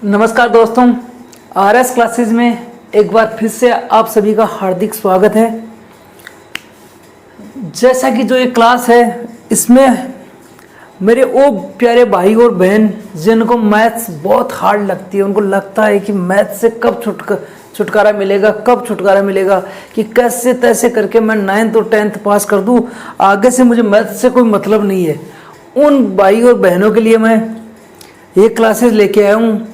नमस्कार दोस्तों, RS classes में एक बार फिर से आप सभी का हार्दिक स्वागत है। जैसा कि जो ये क्लास है इसमें मेरे वो प्यारे भाई और बहन जिनको मैथ्स बहुत हार्ड लगती है, उनको लगता है कि मैथ्स से कब छुटकारा मिलेगा, कब छुटकारा मिलेगा, कि कैसे तैसे करके मैं 9th और 10th पास कर दूं, आगे से मुझे मैथ्स से कोई मतलब नहीं है। उन भाई और बहनों के लिए मैं ये क्लासेस लेके आया हूँ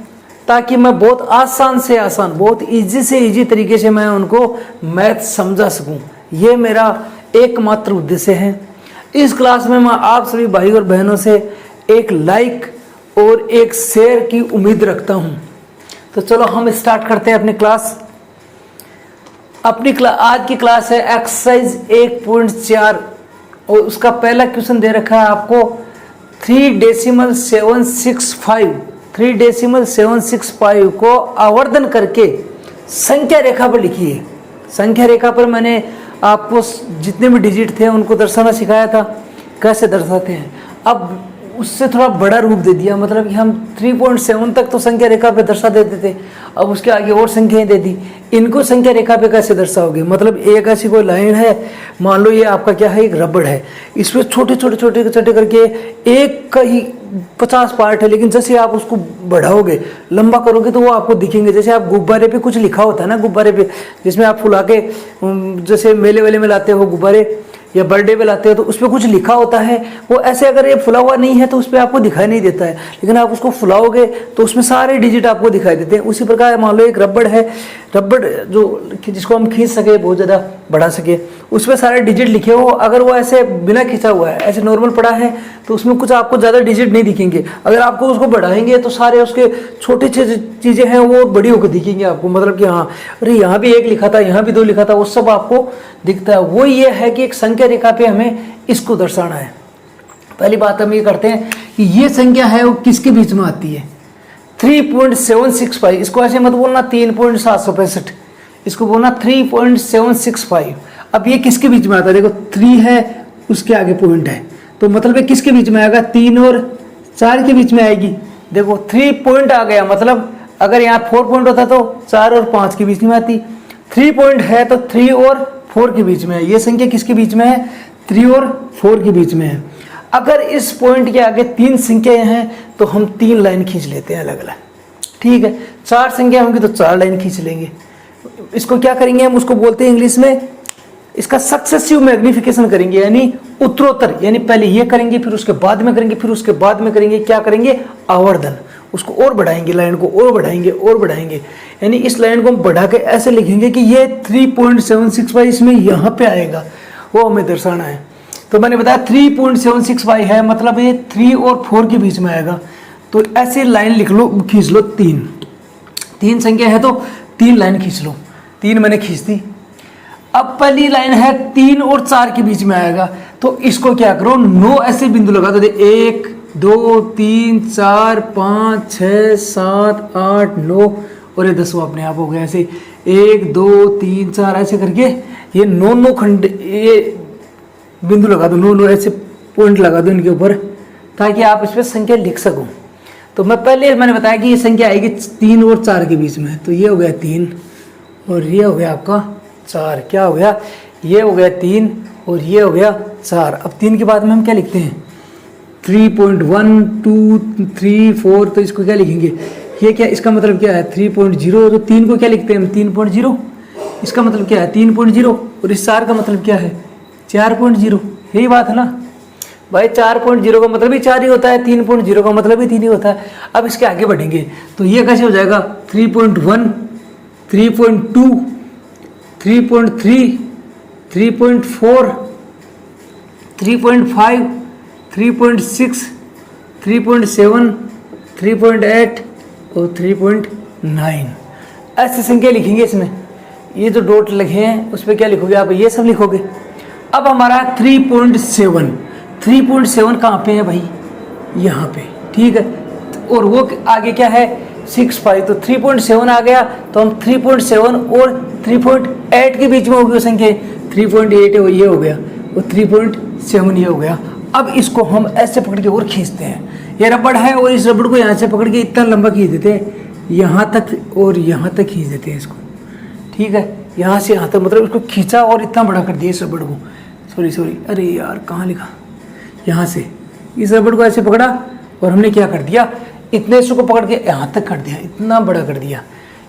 ताकि मैं बहुत आसान से आसान, बहुत इजी से इजी तरीके से मैं उनको मैथ समझा सकूं। ये मेरा एकमात्र उद्देश्य है। इस क्लास में मैं आप सभी भाई और बहनों से एक लाइक और एक शेयर की उम्मीद रखता हूं। तो चलो हम स्टार्ट करते हैं अपनी क्लास। आज की क्लास है एक्सरसाइज 1.4 और उसका पहला क्वेश्चन दे रखा है आपको 3.765 को आवर्धन करके संख्या रेखा पर लिखिए। संख्या रेखा पर मैंने आपको जितने भी डिजिट थे उनको दर्शाना सिखाया था, कैसे दर्शाते हैं। अब उससे थोड़ा बड़ा रूप दे दिया, मतलब कि हम 3.7 तक तो संख्या रेखा पे दर्शा देते थे, अब उसके आगे और संख्याएं दे दी। इनको संख्या रेखा पे कैसे दर्शाओगे, मतलब एक ऐसी कोई लाइन है, मान लो ये आपका क्या है, एक रबड़ है, इसमें छोटे छोटे छोटे छोटे करके एक का ही 50 पार्ट है, लेकिन जैसे आप उसको बढ़ाओगे, लंबा करोगे तो वो आपको दिखेंगे। जैसे आप गुब्बारे पे कुछ लिखा होता है ना, गुब्बारे पे जिसमें आप फुला के जैसे मेले वेले में लाते हो गुब्बारे या बर्थडे पे लाते हो तो उस पर कुछ लिखा होता है, वो ऐसे अगर ये फुला हुआ नहीं है तो उस पर आपको दिखाई नहीं देता है, लेकिन आप उसको फुलाओगे तो उसमें सारे डिजिट आपको दिखाई देते हैं। उसी प्रकार मान लो एक रबड़ है, रबड़ जो जिसको हम खींच सके, बहुत ज़्यादा बढ़ा सके, उस पर सारे डिजिट लिखे हो। अगर वो ऐसे बिना खींचा हुआ है, ऐसे नॉर्मल पड़ा है, तो उसमें कुछ आपको ज़्यादा डिजिट नहीं दिखेंगे। अगर आपको उसको बढ़ाएंगे तो सारे उसके छोटे छोटे चीज़ें हैं वो बड़ी होकर दिखेंगी आपको, मतलब कि हाँ अरे यहाँ भी एक लिखा था, यहाँ भी 2 लिखा था, वो सब आपको दिखता है। वो ये है कि एक संख्या रेखा पे हमें इसको दर्शाना है। पहली बात हम ये करते हैं कि ये संख्या है वो किसके बीच में आती है, 3.765। इसको ऐसे मत बोलना 3.765, इसको बोलना 3.765। अब ये किसके बीच में आता है, देखो 3 है, उसके आगे पॉइंट है, तो मतलब ये किसके बीच में आएगा, 3 और 4 के बीच में आएगी। देखो 3 पॉइंट आ गया, मतलब अगर यहाँ 4 पॉइंट होता तो 4 और 5 के बीच में आती। 3 पॉइंट है तो 3 और 4 के बीच में है। ये संख्या किसके बीच में है, 3 और 4 के बीच में है। अगर इस पॉइंट के आगे 3 संख्याएं हैं तो हम 3 लाइन खींच लेते हैं अलग अलग, ठीक है। 4 संख्या होंगी तो 4 लाइन खींच लेंगे। इसको क्या करेंगे हम, उसको बोलते हैं इंग्लिश में, इसका सक्सेसिव मैग्निफिकेशन करेंगे, यानी उत्तरोत्तर, यानी पहले ये करेंगे, फिर उसके बाद में करेंगे, फिर उसके बाद में करेंगे, क्या करेंगे, आवर्धन। उसको और बढ़ाएंगे, लाइन को और बढ़ाएंगे और बढ़ाएंगे, यानी इस लाइन को हम बढ़ा के ऐसे लिखेंगे कि ये 3.765 इसमें यहाँ पे आएगा, वो हमें दर्शाना है। तो मैंने बताया 3.765 है, मतलब ये 3 और 4 के बीच में आएगा। तो ऐसे लाइन लिख लो, खींच लो 3 संख्या है तो 3 लाइन खींच लो। 3 मैंने खींच दी। अब पहली लाइन है 3 और 4 के बीच में आएगा, तो इसको क्या करो, 9 ऐसे बिंदु लगा दो। 1 2 3 4 5 6 7 8 9 और ये 10वां अपने आप हो गया। ऐसे 1 2 3 4 ऐसे करके ये 9 खंड, ये बिंदु लगा दो, 9 ऐसे पॉइंट लगा दो इनके ऊपर, ताकि आप इस पर संख्या लिख सको। तो मैंने बताया कि ये संख्या आएगी 3 और 4 के बीच में, तो ये हो गया 3 और ये हो गया आपका 4। क्या हो गया, ये हो गया 3 और ये हो गया 4। अब 3 के बाद में हम क्या लिखते हैं, 3.1 2 3 4, तो इसको क्या लिखेंगे, ये क्या, इसका मतलब क्या है 3.0, तो 3 को क्या लिखते हैं हम 3.0, इसका मतलब क्या है 3.0, और इस 4 का मतलब क्या है 4.0। यही बात है ना भाई, 4.0 का मतलब ही 4 ही होता है, 3.0 का मतलब ही 3 ही होता है। अब इसके आगे बढ़ेंगे तो ये कैसे हो जाएगा, 3.1 3.2 3.3 3.4 3.5 3.6 3.7 3.8 और 3.9 ऐसे संख्या लिखेंगे इसमें। ये जो डॉट लिखे हैं उस पर क्या लिखोगे आप, ये सब लिखोगे। अब हमारा 3.7 कहाँ पे है भाई, यहाँ पे, ठीक है। और वो आगे क्या है 6.5, तो 3.7 आ गया, तो हम 3.7 और 3.8 के बीच में होगी वो संख्या, 3.8 है ये हो गया, और 3.7 ये हो गया। अब इसको हम ऐसे पकड़ के और खींचते हैं, ये रबड़ है और इस रबड़ को यहाँ से पकड़ के इतना लंबा खींच देते हैं, यहाँ तक और यहाँ तक खींच देते हैं इसको, ठीक है। यहाँ से यहाँ तक मतलब इसको खींचा और इतना बड़ा कर दिया इस रबड़ को, सॉरी अरे यार कहाँ लिखा, यहाँ से इस रबड़ को ऐसे पकड़ा और हमने क्या कर दिया, इतने इसको पकड़ के यहाँ तक कर दिया, इतना बड़ा कर दिया,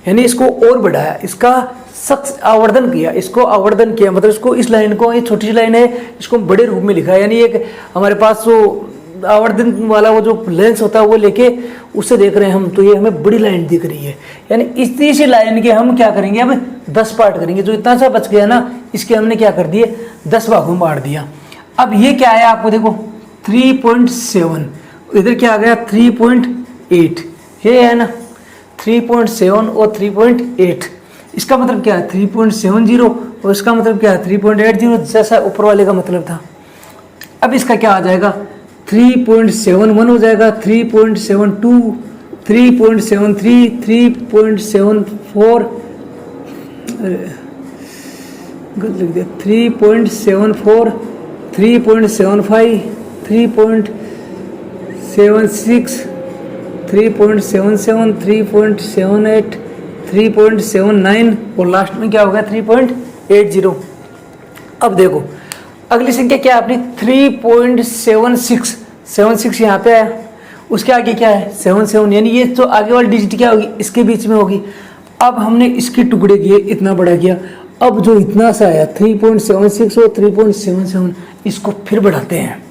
यानी इसको और बढ़ाया, इसका सख्त आवर्धन किया, इसको आवर्धन किया, मतलब इसको इस लाइन को, ये छोटी सी लाइन है, इसको बड़े रूप में लिखा है। यानी एक हमारे पास जो आवर्धन वाला वो जो लेंस होता है वो लेके उससे देख रहे हैं हम, तो ये हमें बड़ी लाइन दिख रही है। यानी इतनी सी लाइन के हम क्या करेंगे, अब 10 पार्ट करेंगे। जो इतना सा बच गया ना, इसके हमने क्या कर दिए, 10 भागों में बांट दिया। अब ये क्या है आपको देखो 3.7, इधर क्या आ गया 3.8, ये है ना 3.7 और 3.8, इसका मतलब क्या है 3.70 और इसका मतलब क्या है 3.80, जैसा ऊपर वाले का मतलब था। अब इसका क्या आ जाएगा 3.71 हो जाएगा, 3.72, 3.73, 3.74, गलत लिख दिया, 3.74, 3.75, 3.76, 3.77, 3.78, 3.79 और लास्ट में क्या होगा 3.80। अब देखो अगली संख्या क्या है अपनी 3.76, 76 यहाँ पे आया, उसके आगे क्या है 77, यानी ये तो आगे वाली डिजिट क्या होगी, इसके बीच में होगी। अब हमने इसके टुकड़े किए, इतना बड़ा किया, अब जो इतना सा आया 3.76 और 3.77, इसको फिर बढ़ाते हैं,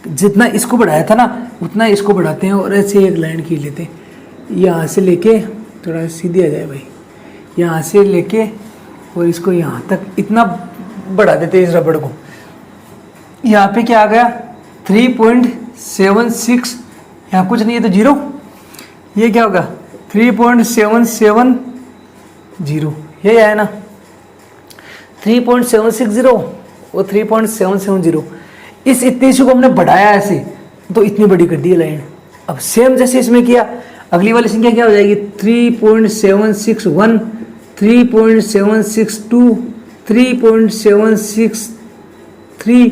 जितना इसको बढ़ाया था ना उतना इसको बढ़ाते हैं और ऐसे एक लाइन खींच लेते हैं, यहाँ से लेके थोड़ा सीधी आ जाए भाई, यहाँ से लेके और इसको यहाँ तक इतना बढ़ा देते हैं इस रबड़ को। यहाँ पे क्या आ गया 3.76, यहाँ कुछ नहीं है तो 0, ये क्या होगा 3.770, ये है ना 3.760 और 3.770, इस इतनी सी को हमने बढ़ाया ऐसे तो इतनी बड़ी कर दी लाइन। अब सेम जैसे इसमें किया, अगली वाली संख्या क्या हो जाएगी 3.761, 3.762, 3.763,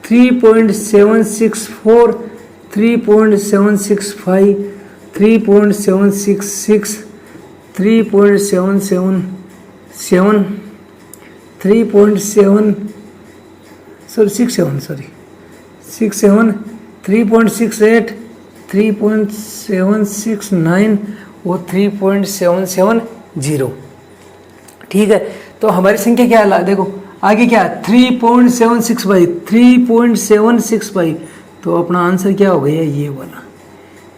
3.764, 3.765, 3.766, 3.777, 3.67, 3.68, 3.769 और 3.770, ठीक है। तो हमारी संख्या क्या है देखो आगे क्या है 3.765, 3.765, तो अपना आंसर क्या हो गया,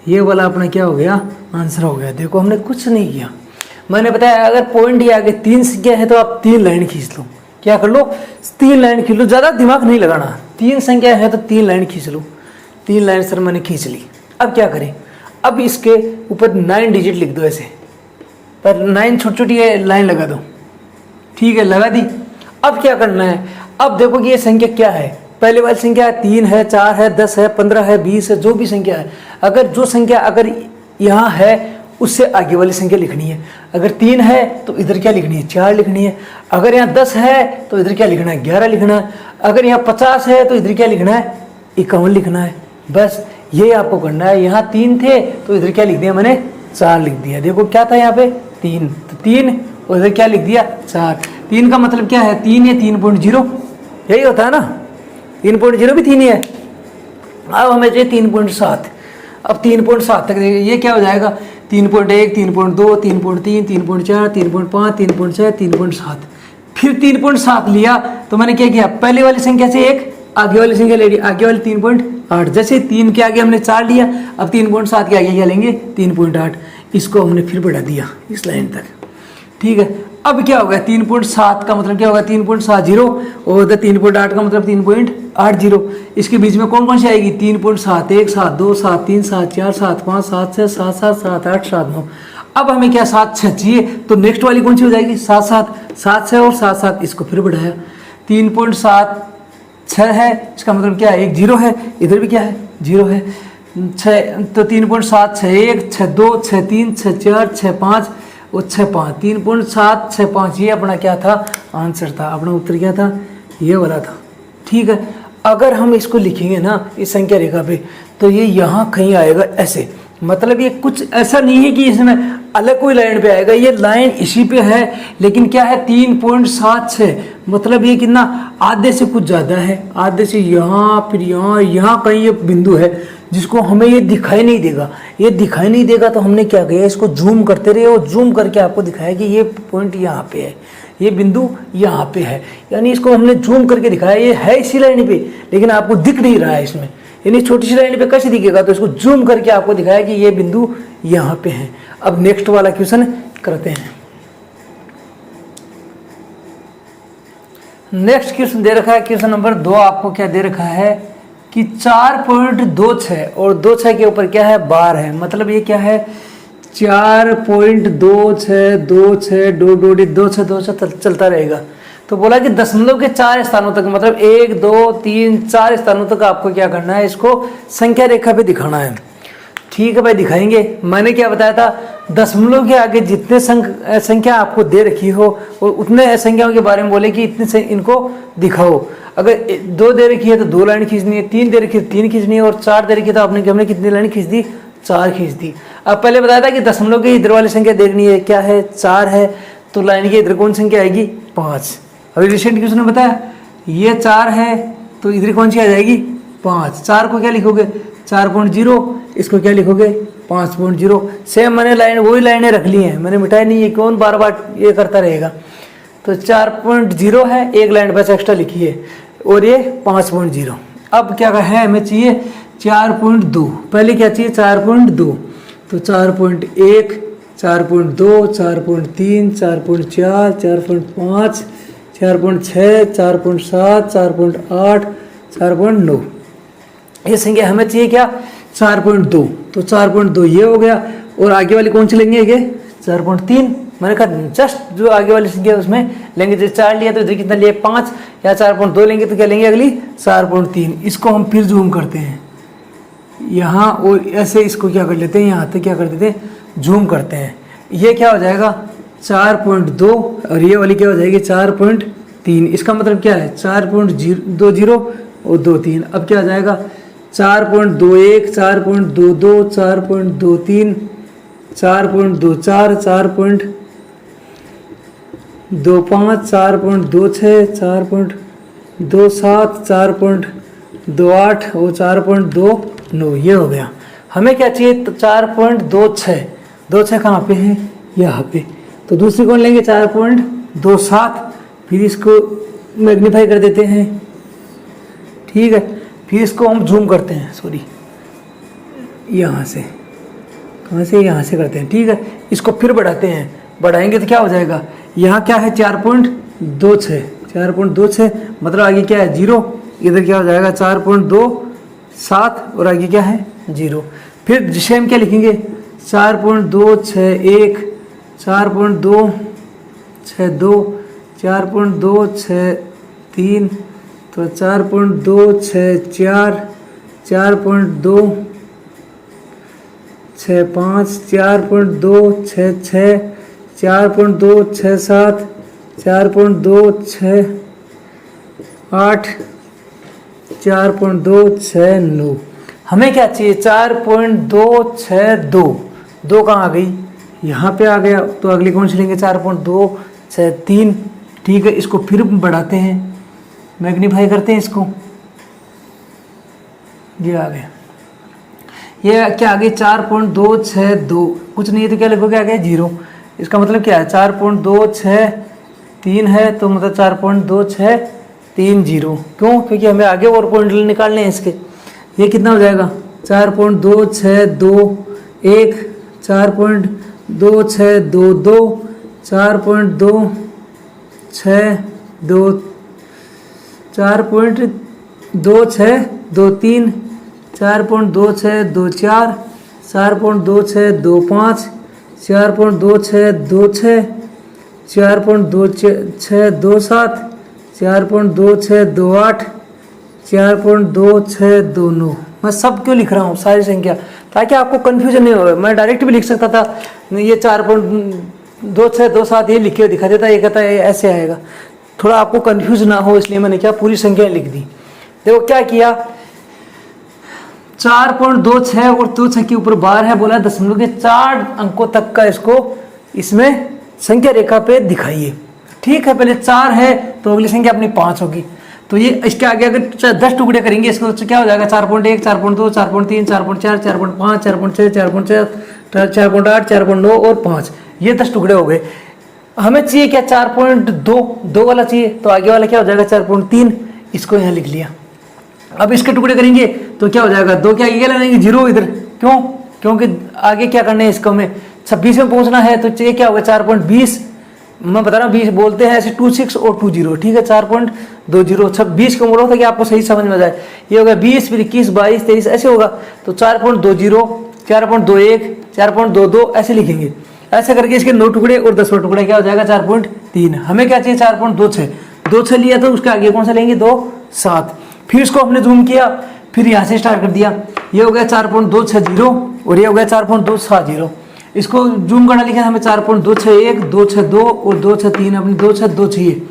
ये वाला अपना क्या हो गया आंसर हो गया। देखो हमने कुछ नहीं किया, मैंने बताया अगर पॉइंट ये आगे 3 संख्या है तो आप 3 लाइन खींच लो, क्या कर लो 3 लाइन खींच लो, ज़्यादा दिमाग नहीं लगाना, 3 संख्या है तो 3 लाइन खींच लो, 3 लाइन सर मैंने खींच ली। अब क्या करें, अब इसके ऊपर 9 डिजिट लिख दो ऐसे, पर 9 छोटी छोटी लाइन लगा दो, ठीक है लगा दी। अब क्या करना है, अब देखो कि ये संख्या क्या है, पहले वाली संख्या 3 है, 4 है, 10 है, 15 है, 20 है, जो भी संख्या है, अगर जो संख्या अगर यहाँ है उससे आगे वाली संख्या लिखनी है। अगर 3 है तो इधर क्या लिखनी है 4 लिखनी है, अगर यहाँ 10 है तो इधर क्या लिखना है 11 लिखना है, अगर यहाँ 50 है तो इधर क्या लिखना है 51 लिखना है। बस ये आपको करना है। यहाँ 3 थे तो इधर क्या लिख दिया मैंने 4 लिख दिया। देखो क्या था यहाँ पे 3, तो 3 और इधर क्या लिख दिया 4। 3 का मतलब क्या है 3 या 3.0 यही होता है ना, 3.0 भी 3 ही है। अब हमें चाहिए 3.7, अब 3.7 तक देखिए ये क्या हो जाएगा 3.1, 3.2, 3.3, 3.4, 3.5, 3.6, 3.7, फिर 3.7 लिया तो मैंने क्या किया पहले वाली संख्या से एक आगे वाली संख्या ले ली, आगे वाली 3.8, जैसे 3 के आगे हमने 4 लिया, अब 3.7 के आगे क्या लेंगे 3.8, इसको हमने फिर बढ़ा दिया इस लाइन तक, ठीक है। अब क्या होगा 3.7 का मतलब क्या होगा 3.70 और 3.8 का मतलब 3.80, इसके बीच में कौन कौन सी आएगी 3.7, 1, 7, 2, 7, 3, 7, 4, 7, 5, 7, 6, 7, 7, 7, 8, 7, 9। अब हमें क्या 7, 6 चाहिए तो नेक्स्ट वाली कौन सी हो जाएगी 7, 7, 7, 6 और 7, 7, इसको फिर बढ़ाया 3.7, 6 है, इसका मतलब क्या है 1 0 है, इधर भी क्या है 0 है, 6 तो 3.7, 6, 1, 6, 2, 6, 3, 6, 4, 6, 5 और 6, 5, 3.7, 6, 5 ये अपना क्या था आंसर था, अपना उत्तर क्या था ये वाला था, ठीक है। अगर हम इसको लिखेंगे ना इस संख्या रेखा पे तो ये यहाँ कहीं आएगा ऐसे, मतलब ये कुछ ऐसा नहीं है कि इसमें अलग कोई लाइन पे आएगा, ये लाइन इसी पे है, लेकिन क्या है 3.76, मतलब ये कितना आधे से कुछ ज़्यादा है, आधे से यहाँ, फिर यहाँ कहीं ये बिंदु है जिसको हमें ये दिखाई नहीं देगा। ये दिखाई नहीं देगा तो हमने क्या किया, इसको जूम करते रहे और जूम करके आपको दिखाया कि ये पॉइंट यहाँ पे है, ये बिंदु यहाँ पे है, यानी इसको हमने जूम करके दिखाया ये है इसी लाइन पे, लेकिन आपको दिख नहीं रहा है इसमें, यानी छोटी सी लाइन पे कैसे दिखेगा, तो इसको जूम करके आपको दिखाया कि ये बिंदु यहाँ पे है। अब नेक्स्ट वाला क्वेश्चन करते हैं। नेक्स्ट क्वेश्चन दे रखा है, क्वेश्चन नंबर 2 आपको क्या दे रखा है कि 4.26 और 26 के ऊपर क्या है बार है, मतलब ये क्या है 4.2626 चलता रहेगा। तो बोला कि दशमलव के 4 स्थानों तक, मतलब 1 2 3 4 स्थानों तक आपको क्या करना है, इसको संख्या रेखा पे दिखाना है। ठीक है भाई, दिखाएंगे। मैंने क्या बताया था, दशमलव के आगे जितने संख्या आपको दे रखी हो और उतने संख्याओं के बारे में बोले कि इतने इनको दिखाओ। अगर 2 दे रखी है तो 2 लाइन खींचनी है, 3 दे रखी है 3 खींचनी है, और 4 दे रखी है तो हमने कितनी लाइन खींच दी, 4 खींच दी। अब पहले बताया था कि दशमलव के इधर वाली संख्या देखनी है, क्या है 4 है, तो लाइन के इधर कौन संख्या आएगी 5। अभी रिसेंट क्वेश्चन ने बताया ये 4 है तो इधर कौन सी आ जाएगी 5। 4 को क्या लिखोगे 4.0, इसको क्या लिखोगे 5.0। सेम मैंने लाइन वही लाइनें रख ली हैं, मैंने मिटाई नहीं है, कौन बार बार ये करता रहेगा। तो 4.0 है, एक लाइन बस एक्स्ट्रा लिखी है, और ये 5.0। अब क्या है, हमें चाहिए 4.2, पहले क्या चाहिए 4.2, तो 4.1 4.2 4.3 4.4 4.5 4.6 4.7 4.8 4.9, ये संख्या हमें चाहिए क्या 4.2। तो 4.2 ये हो गया, और आगे वाली कौन सी लेंगे ये 4.3। मैंने कहा जस्ट जो आगे वाली संख्या उसमें लेंगे, जैसे 4 लिया तो इधर कितना लिया 5, या 4.2 लेंगे तो क्या लेंगे अगली 4.3। इसको हम फिर जूम करते हैं यहाँ, और ऐसे इसको क्या कर लेते हैं यहाँ तक क्या कर देते हैं जूम करते हैं। ये क्या हो जाएगा 4.2, और ये वाली क्या हो जाएगी 4.3। इसका मतलब क्या है 4.20 और 2.3। अब क्या आ जाएगा 4.21 4.22 4.23 4.24 4.25 4.26 4.27 4.28 और 4.29, ये हो गया। हमें क्या चाहिए 4.26, 26 कहाँ पे है यहाँ पे, तो दूसरी कौन लेंगे 4.27, फिर इसको मैग्नीफाई कर देते हैं। ठीक है, फिर इसको हम जूम करते हैं, सॉरी यहाँ से, कहाँ से यहाँ से करते हैं। ठीक है, इसको फिर बढ़ाते हैं, बढ़ाएंगे तो क्या हो जाएगा, यहाँ क्या है 4.26 मतलब आगे क्या है 0, इधर क्या हो जाएगा 4.27 और आगे क्या है 0। फिर जिसे हम क्या लिखेंगे 4.261 4.262 4.263, तो 4.264 4.265 4.266 4.267 4.268 4.269। हमें क्या चाहिए 4.262, 2 कहाँ आ गई यहाँ पे आ गया, तो अगली कौन सी लेंगे 4.263। ठीक है, इसको फिर बढ़ाते हैं, मैग्नीफाई करते हैं इसको, ये आ गया। ये क्या आ गया 4.262, कुछ नहीं है तो क्या लिखोगे आगे 0। इसका मतलब क्या है 4.263 है, तो मतलब 4.2630, क्यों, क्योंकि हमें आगे और पॉइंट निकालने हैं इसके। ये कितना हो जाएगा 4.2621 4.2622 4.2622 4.2623 4.2624 4.2625 4.2626 4.2627 4.2628 4.2629। मैं सब क्यों लिख रहा हूँ सारी संख्या, ताकि आपको कन्फ्यूजन नहीं हो। मैं डायरेक्ट भी लिख सकता था, ये 4.2627 ये लिख के दिखा देता, ये कहता है ऐसे आएगा, थोड़ा आपको कन्फ्यूज ना हो इसलिए मैंने क्या पूरी संख्या लिख दी। देखो क्या किया 4.26 और 2 के ऊपर बार है, बोला दशमलव के 4 अंकों तक का इसको इसमें संख्या रेखा पे दिखाइए। ठीक है, पहले 4 है तो अगली संख्या अपनी 5 होगी। तो ये इसके आगे अगर 10 टुकड़े करेंगे इसको तो क्या हो जाएगा, 4.1, 4.2, 4.3, 4.4, 4.5, 4.6, 4.7, 4.8, 4.9 और 5, ये 10 टुकड़े हो गए। हमें चाहिए क्या, 4.2 वाला चाहिए, तो आगे वाला क्या हो जाएगा 4.3, इसको यहाँ लिख लिया। अब इसके टुकड़े करेंगे तो क्या हो जाएगा, 2 के आगे क्या लगाएंगे, 0 इधर, क्यों, क्योंकि आगे क्या करना है इसको हमें 26 में पहुंचना है, तो चाहिए क्या होगा 4.20, मैं बता रहा हूँ 20 बोलते हैं ऐसे 26 और 20, ठीक है 4.20, 26 का मोड़ ताकि आपको सही समझ में आ जाए। ये होगा 20, फिर 21, 22, 23 ऐसे होगा, तो 4.20, 4.21, 4.22 ऐसे लिखेंगे। ऐसे करके इसके 9 टुकड़े और 10वां टुकड़ा क्या हो जाएगा 4.3। हमें क्या चाहिए 4.26, 2 लिया तो उसके आगे कौन सा लेंगे 2, 7। फिर इसको हमने जूम किया, फिर यहाँ से स्टार्ट कर दिया, ये हो गया 4.260 और ये हो गया 4.260। इसको जूम करना लिखा हमें 4.261, 262 और 263, अपनी 262 चाहिए।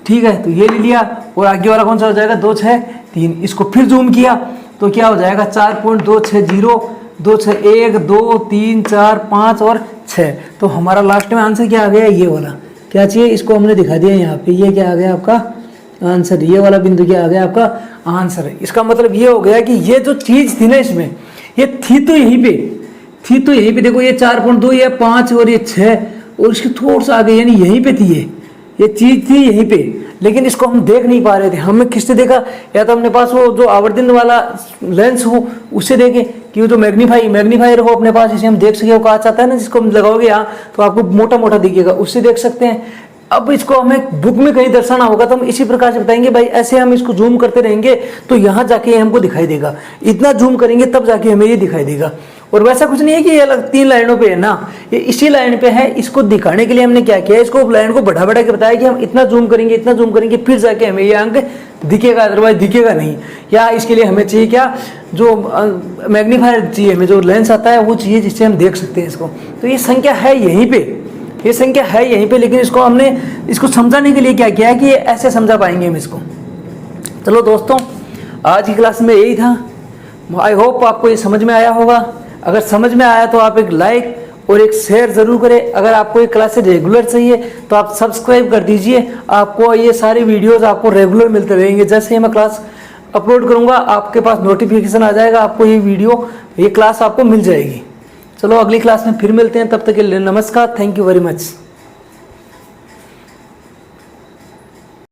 ठीक है, तो ये ले लिया और आगे वाला कौन सा हो जाएगा 263। इसको फिर जूम किया तो क्या हो जाएगा 4.260, 261, 2, 3, 4, 5 और 6। तो हमारा लास्ट में आंसर क्या आ गया, ये वाला। क्या चाहिए, इसको हमने दिखा दिया यहाँ पे, ये क्या आ गया आपका आंसर, ये वाला बिंदु क्या आ गया आपका आंसर है। इसका मतलब ये हो गया कि ये जो चीज थी ना इसमें, ये थी तो यहीं पे, देखो ये 4.2, ये 5 और ये 6 और इसके थोड़ा सा आगे, यानी यहीं पे थी ये चीज थी यहीं पे, लेकिन इसको हम देख नहीं पा रहे थे। हमने किससे देखा, या तो अपने पास वो जो आवर्धन वाला लेंस हो उससे देखे, कि वो जो मैग्नीफायर हो अपने पास, जिसे हम देख सके, वो कहा चाहता है ना, जिसको हम लगाओगे यहाँ तो आपको मोटा मोटा दिखेगा, उससे देख सकते हैं। अब इसको हमें बुक में कहीं दर्शाना होगा तो हम इसी प्रकार से बताएंगे, भाई ऐसे हम इसको जूम करते रहेंगे तो यहाँ जाके ये हमको दिखाई देगा, इतना जूम करेंगे तब जाके हमें ये दिखाई देगा। और वैसा कुछ नहीं है कि ये अलग 3 लाइनों पे है ना, ये इसी लाइन पे है। इसको दिखाने के लिए हमने क्या किया, इसको लाइन को बढ़ा के बताया कि हम इतना जूम करेंगे फिर जाके हमें ये अंक दिखेगा, अदरवाइज दिखेगा नहीं। या इसके लिए हमें चाहिए क्या, जो मैग्नीफायर चाहिए हमें, जो लेंस आता है वो चाहिए, जिससे हम देख सकते हैं इसको। तो ये संख्या है यहीं पे, लेकिन इसको हमने इसको समझाने के लिए क्या किया है कि ऐसे समझा पाएंगे हम इसको। चलो दोस्तों, आज की क्लास में यही था। आई होप आपको ये समझ में आया होगा। अगर समझ में आया तो आप एक लाइक और एक शेयर जरूर करें। अगर आपको ये क्लासेस रेगुलर चाहिए तो आप सब्सक्राइब कर दीजिए, आपको ये सारी वीडियोस आपको रेगुलर मिलते रहेंगे। जैसे ही मैं क्लास अपलोड करूंगा आपके पास नोटिफिकेशन आ जाएगा, आपको ये क्लास आपको मिल जाएगी। चलो अगली क्लास में फिर मिलते हैं, तब तक के लिए नमस्कार, थैंक यू वेरी मच।